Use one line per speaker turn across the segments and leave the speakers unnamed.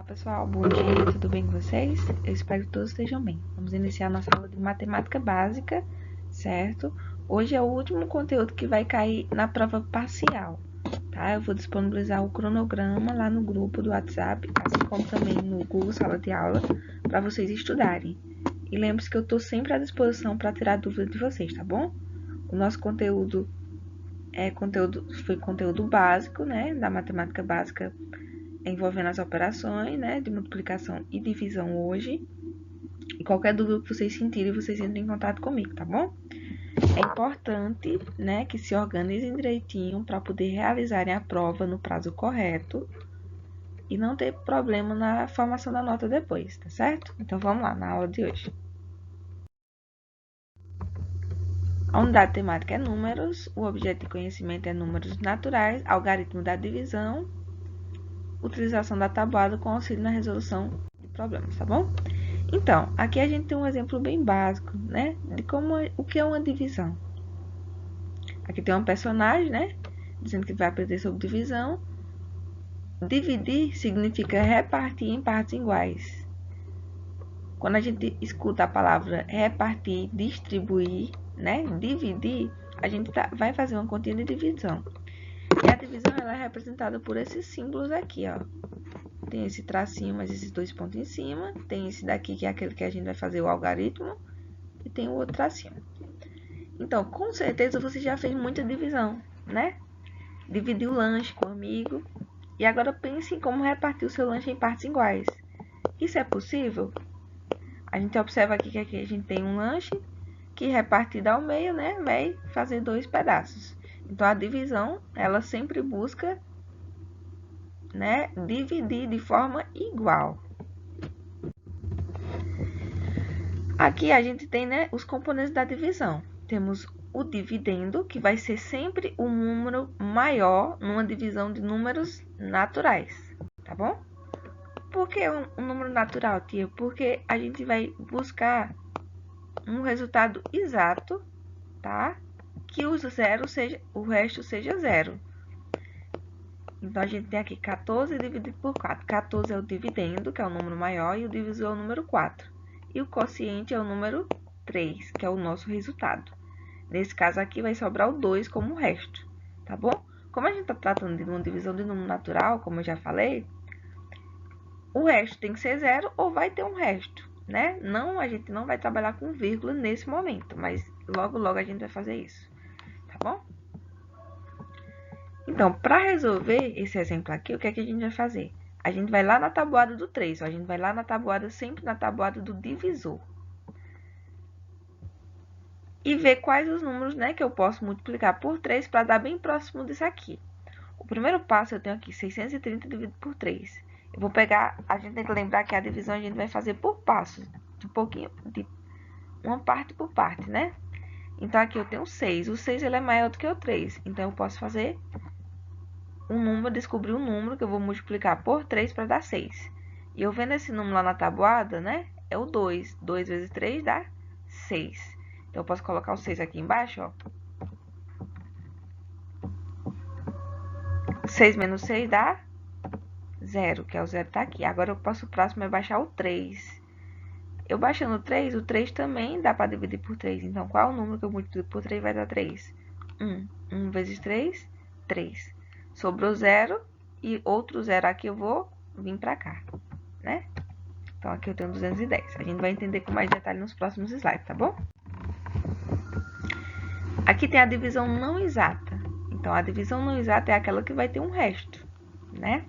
Pessoal, bom dia, tudo bem com vocês? Eu espero que todos estejam bem. Vamos iniciar nossa aula de matemática básica, certo? Hoje é o último conteúdo que vai cair na prova parcial, tá? Eu vou disponibilizar o cronograma lá no grupo do WhatsApp, assim como também no Google Sala de Aula, para vocês estudarem. E lembre-se que eu estou sempre à disposição para tirar dúvidas de vocês, tá bom? O nosso conteúdo foi conteúdo básico, né, da matemática básica, envolvendo as operações, né, de multiplicação e divisão hoje. E qualquer dúvida que vocês sentirem, vocês entrem em contato comigo, tá bom? É importante, né, que se organizem direitinho para poder realizarem a prova no prazo correto e não ter problema na formação da nota depois, tá certo? Então vamos lá, na aula de hoje. A unidade temática é números, o objeto de conhecimento é números naturais, algoritmo da divisão, utilização da tabuada com auxílio na resolução de problemas, tá bom? Então, aqui a gente tem um exemplo bem básico, né, de o que é uma divisão. Aqui tem um personagem, né, dizendo que vai aprender sobre divisão. Dividir significa repartir em partes iguais. Quando a gente escuta a palavra repartir, distribuir, né, dividir, a gente vai fazer uma continha de divisão. E a divisão ela é representada por esses símbolos aqui, ó. Tem esse tracinho, mas esses dois pontos em cima. Tem esse daqui, que é aquele que a gente vai fazer o algarismo. E tem o outro tracinho. Então, com certeza você já fez muita divisão, né? Dividiu o lanche com um amigo. E agora pense em como repartir o seu lanche em partes iguais. Isso é possível? A gente observa aqui que aqui a gente tem um lanche que repartido ao meio, né, vai fazer 2 pedaços. Então, a divisão, ela sempre busca, né, dividir de forma igual. Aqui a gente tem, né, os componentes da divisão. Temos o dividendo, que vai ser sempre um número maior numa divisão de números naturais, tá bom? Por que um número natural, tia? Porque a gente vai buscar um resultado exato, tá? Que o resto seja zero. Então, a gente tem aqui 14 dividido por 4. 14 é o dividendo, que é o número maior, e o divisor é o número 4. E o quociente é o número 3, que é o nosso resultado. Nesse caso aqui, vai sobrar o 2 como o resto, tá bom? Como a gente está tratando de uma divisão de número natural, como eu já falei, o resto tem que ser zero ou vai ter um resto, né? Não, a gente não vai trabalhar com vírgula nesse momento, mas logo, logo a gente vai fazer isso, tá bom? Então, para resolver esse exemplo aqui, o que é que a gente vai fazer? A gente vai lá na tabuada do 3, ó, a gente vai lá na tabuada, sempre na tabuada do divisor. E ver quais os números, né, que eu posso multiplicar por 3 para dar bem próximo disso aqui. O primeiro passo eu tenho aqui 630 dividido por 3. Eu vou pegar, a gente tem que lembrar que a divisão a gente vai fazer por passos, de pouquinho, de uma parte por parte, né? Então, aqui eu tenho 6. O 6 ele é maior do que o 3. Então, eu posso fazer um número, descobrir um número que eu vou multiplicar por 3 para dar 6. E eu vendo esse número lá na tabuada, né? É o 2. 2 vezes 3 dá 6. Então, eu posso colocar o 6 aqui embaixo, ó. 6 menos 6 dá 0, que é o 0 tá aqui. Agora, o próximo é baixar o 3. Eu baixando o 3, o 3 também dá para dividir por 3. Então, qual é o número que eu multiplico por 3 vai dar 3? 1. 1 vezes 3, 3. Sobrou 0 e outro 0 aqui eu vou vir para cá, né? Então, aqui eu tenho 210. A gente vai entender com mais detalhe nos próximos slides, tá bom? Aqui tem a divisão não exata. Então, a divisão não exata é aquela que vai ter um resto, né?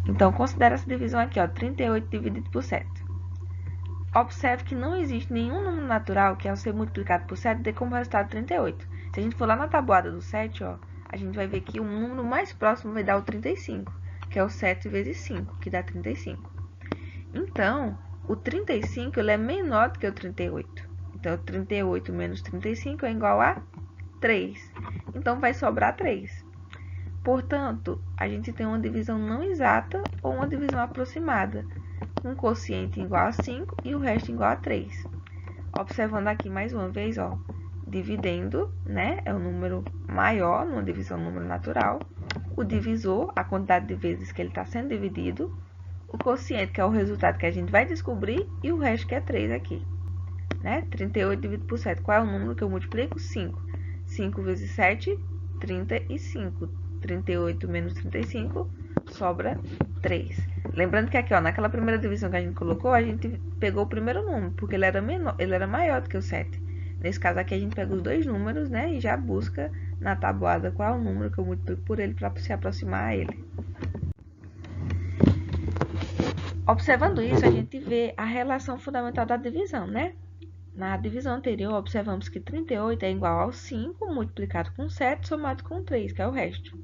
Então, considera essa divisão aqui, ó, 38 dividido por 7. Observe que não existe nenhum número natural que, ao ser multiplicado por 7, dê como resultado 38. Se a gente for lá na tabuada do 7, ó, a gente vai ver que o número mais próximo vai dar o 35, que é o 7 vezes 5, que dá 35. Então, o 35 ele é menor do que o 38. Então, 38 menos 35 é igual a 3. Então, vai sobrar 3. Portanto, a gente tem uma divisão não exata ou uma divisão aproximada, com um quociente igual a 5 e o resto igual a 3. Observando aqui mais uma vez, ó, dividendo, né, é o número maior numa divisão número natural, o divisor, a quantidade de vezes que ele está sendo dividido, o quociente, que é o resultado que a gente vai descobrir, e o resto, que é 3 aqui. Né? 38 dividido por 7. Qual é o número que eu multiplico? 5. 5 vezes 7, 35. 38 menos 35, sobra 3. Lembrando que aqui, ó, naquela primeira divisão que a gente colocou, a gente pegou o primeiro número, porque ele era maior do que o 7. Nesse caso aqui, a gente pega os dois números, né, e já busca na tabuada qual é o número que eu multiplico por ele para se aproximar a ele. Observando isso, a gente vê a relação fundamental da divisão, né? Na divisão anterior, observamos que 38 é igual ao 5 multiplicado com 7 somado com 3, que é o resto.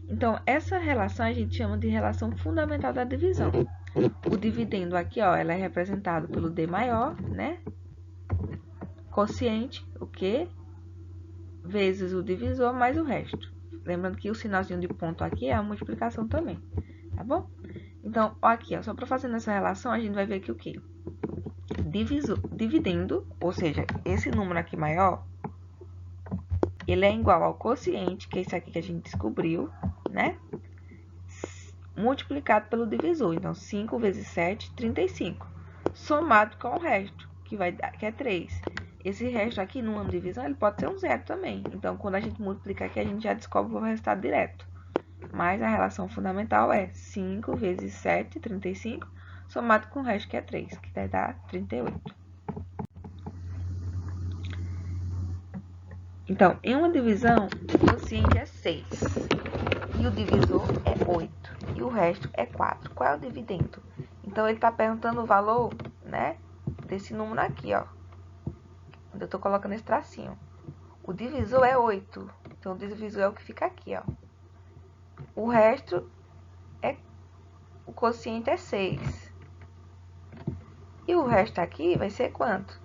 Então, essa relação a gente chama de relação fundamental da divisão. O dividendo aqui, ó, ela é representado pelo D maior, né? Quociente, o Q, vezes o divisor mais o resto. Lembrando que o sinalzinho de ponto aqui é a multiplicação também, tá bom? Então, ó, aqui, ó, só para fazer nessa relação, a gente vai ver que o quê? Dividendo, ou seja, esse número aqui maior, ele é igual ao quociente, que é esse aqui que a gente descobriu, né? Multiplicado pelo divisor. Então, 5 vezes 7, 35. Somado com o resto, que é 3. Esse resto aqui, numa divisão, ele pode ser um zero também. Então, quando a gente multiplica aqui, a gente já descobre o resultado direto. Mas a relação fundamental é 5 vezes 7, 35, somado com o resto, que é 3, que vai dar 38. Então, em uma divisão, o quociente é 6. E o divisor é 8. E o resto é 4. Qual é o dividendo? Então, ele está perguntando o valor, né, desse número aqui, ó. Onde eu estou colocando esse tracinho. O divisor é 8. Então, o divisor é o que fica aqui, ó. O resto é... O quociente é 6. E o resto aqui vai ser quanto?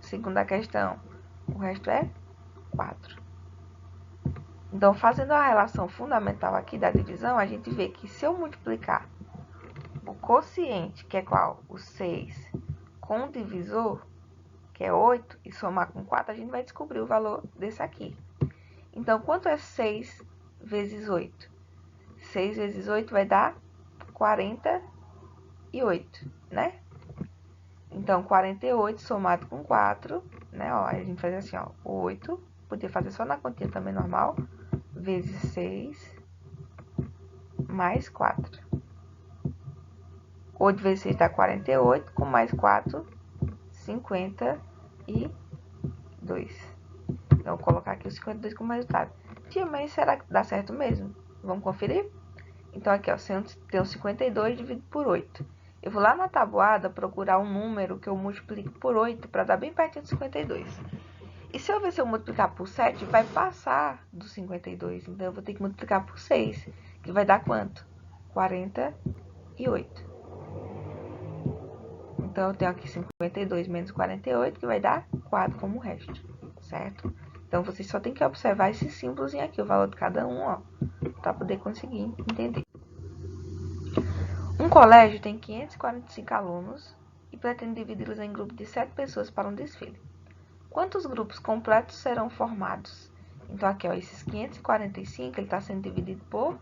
Segunda questão. O resto é 4. Então, fazendo a relação fundamental aqui da divisão, a gente vê que se eu multiplicar o quociente, que é qual? O 6, com o divisor, que é 8, e somar com 4, a gente vai descobrir o valor desse aqui. Então, quanto é 6 vezes 8? 6 vezes 8 vai dar 48, né? Então, 48 somado com 4, né? Ó, a gente faz assim, ó, 8, podia fazer só na continha também normal, vezes 6, mais 4. 8 vezes 6 dá 48, com mais 4, 52. Então, vou colocar aqui o 52 como resultado. Tia, mas será que dá certo mesmo? Vamos conferir? Então, aqui, ó, tem o 52 dividido por 8. Eu vou lá na tabuada procurar um número que eu multiplico por 8 para dar bem pertinho de 52. E se eu ver se eu multiplicar por 7, vai passar do 52. Então, eu vou ter que multiplicar por 6, que vai dar quanto? 48. Então, eu tenho aqui 52 menos 48, que vai dar 4 como resto, certo? Então, vocês só tem que observar esse símbolozinho aqui, o valor de cada um, ó, para poder conseguir entender. Um colégio tem 545 alunos e pretende dividi-los em grupos de 7 pessoas para um desfile. Quantos grupos completos serão formados? Então, aqui, ó, esses 545, ele está sendo dividido por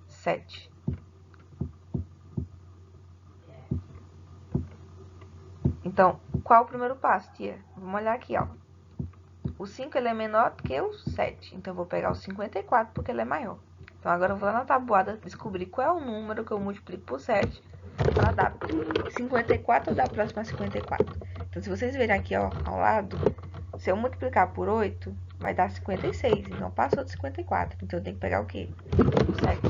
7. Então, qual é o primeiro passo, tia? Vamos olhar aqui, ó. O 5, ele é menor do que o 7. Então, eu vou pegar o 54, porque ele é maior. Então, agora eu vou lá na tabuada descobrir qual é o número que eu multiplico por 7 para dar 54 ou dar próximo a 54. Então, se vocês verem aqui, ó, ao lado, se eu multiplicar por 8, vai dar 56. Então, passou de 54. Então, eu tenho que pegar o quê? O 7.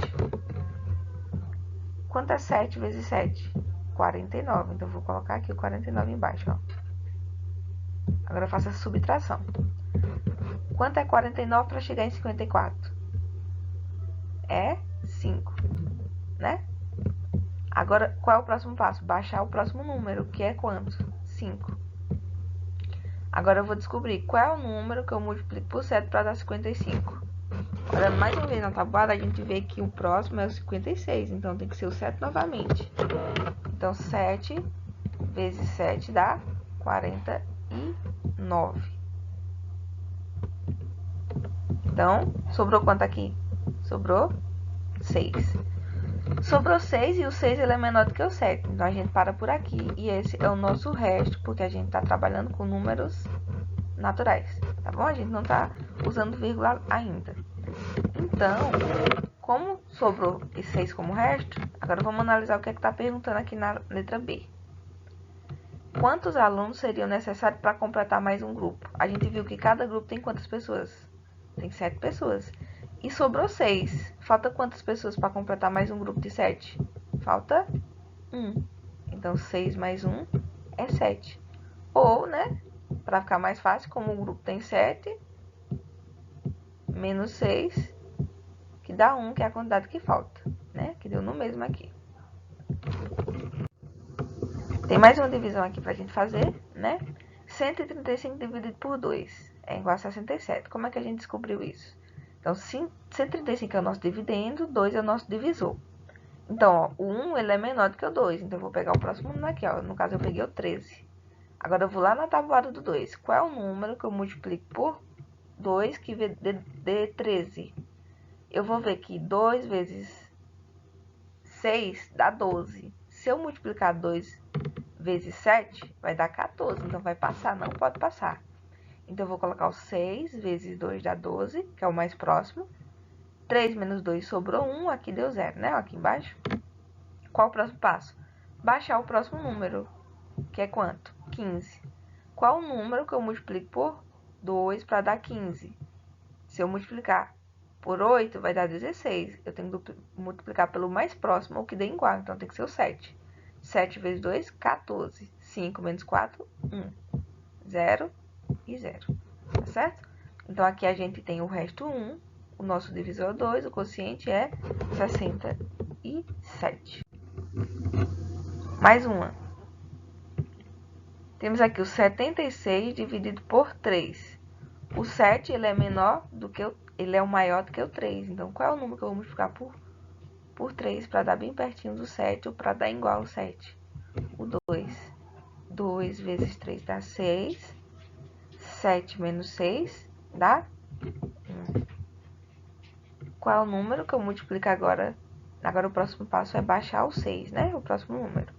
Quanto é 7 vezes 7? 49. Então, eu vou colocar aqui o 49 embaixo, ó. Agora eu faço a subtração. Quanto é 49 para chegar em 54? É 5, né? Agora, qual é o próximo passo? Baixar o próximo número, que é quanto? 5. Agora, eu vou descobrir qual é o número que eu multiplico por 7 para dar 55. Olhando mais uma vez na tabuada, a gente vê que o próximo é o 56. Então, tem que ser o 7 novamente. Então, 7 vezes 7 dá 49. Então, sobrou quanto aqui? Sobrou 6. Sobrou 6 e o 6 ele é menor do que o 7. Então, a gente para por aqui. E esse é o nosso resto, porque a gente está trabalhando com números naturais, tá bom? A gente não está usando vírgula ainda. Então, como sobrou esse 6 como resto, agora vamos analisar o que é que está perguntando aqui na letra B. Quantos alunos seriam necessários para completar mais um grupo? A gente viu que cada grupo tem quantas pessoas? Tem 7 pessoas. E sobrou 6. Falta quantas pessoas para completar mais um grupo de 7? Falta 1. Então, 6 mais 1 é 7. Ou, né, para ficar mais fácil, como o grupo tem 7, menos 6, que dá 1, que é a quantidade que falta, né? Que deu no mesmo aqui. Tem mais uma divisão aqui pra gente fazer, né? 135 dividido por 2 é igual a 67. Como é que a gente descobriu isso? Então, 135 é o nosso dividendo, 2 é o nosso divisor. Então, ó, o 1 ele é menor do que o 2. Então, eu vou pegar o próximo número aqui, ó. No caso, eu peguei o 13. Agora, eu vou lá na tabuada do 2. Qual é o número que eu multiplico por 2 que dê 13? Eu vou ver que 2 vezes 6 dá 12. Se eu multiplicar 2 vezes 7, vai dar 14. Então, vai passar, não pode passar. Então, eu vou colocar o 6 vezes 2 dá 12, que é o mais próximo. 3 menos 2 sobrou 1, aqui deu 0, né? Aqui embaixo. Qual o próximo passo? Baixar o próximo número, que é quanto? 15. Qual o número que eu multiplico por 2 para dar 15? Se eu multiplicar por 8, vai dar 16. Eu tenho que multiplicar pelo mais próximo, o que dê igual. Então, tem que ser o 7. 7 vezes 2, 14. 5 menos 4, 1. 0 e 0. Tá certo? Então, aqui a gente tem o resto 1. O nosso divisor é 2. O quociente é 67. Mais uma. Temos aqui o 76 dividido por 3. O 7 ele é menor do que ele é o maior do que o 3. Então, qual é o número que eu vou multiplicar por 3 para dar bem pertinho do 7 ou para dar igual ao 7? O 2. 2 vezes 3 dá 6. 7 menos 6 dá 1. Qual é o número que eu multiplico agora? Agora, o próximo passo é baixar o 6, né? O próximo número.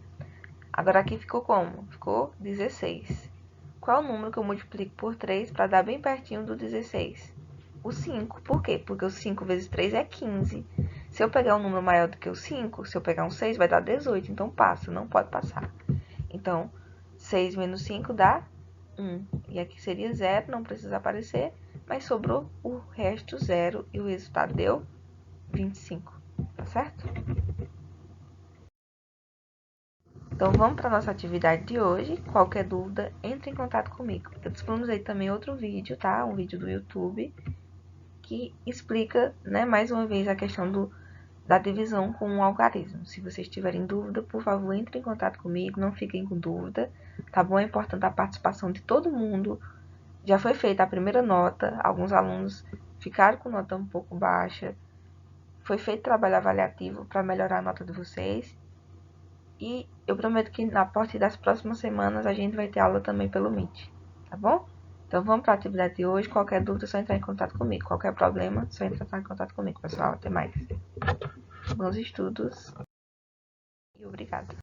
Agora, aqui ficou como? Ficou 16. Qual é o número que eu multiplico por 3 para dar bem pertinho do 16? O 5. Por quê? Porque o 5 vezes 3 é 15. Se eu pegar um número maior do que o 5, se eu pegar um 6, vai dar 18. Então, passa, não pode passar. Então, 6 menos 5 dá 1. E aqui seria 0, não precisa aparecer, mas sobrou o resto 0 e o resultado deu 25. Tá certo? Então, vamos para a nossa atividade de hoje. Qualquer dúvida, entre em contato comigo. Eu disponibilizei também outro vídeo, tá? Um vídeo do YouTube, que explica, né, mais uma vez a questão da divisão com um algarismo. Se vocês tiverem dúvida, por favor, entre em contato comigo, não fiquem com dúvida, tá bom? É importante a participação de todo mundo. Já foi feita a primeira nota, alguns alunos ficaram com nota um pouco baixa. Foi feito trabalho avaliativo para melhorar a nota de vocês. E eu prometo que a partir das próximas semanas a gente vai ter aula também pelo Meet, tá bom? Então vamos para a atividade de hoje. Qualquer dúvida é só entrar em contato comigo. Qualquer problema, é só entrar em contato comigo, pessoal. Até mais. Bons estudos e obrigada.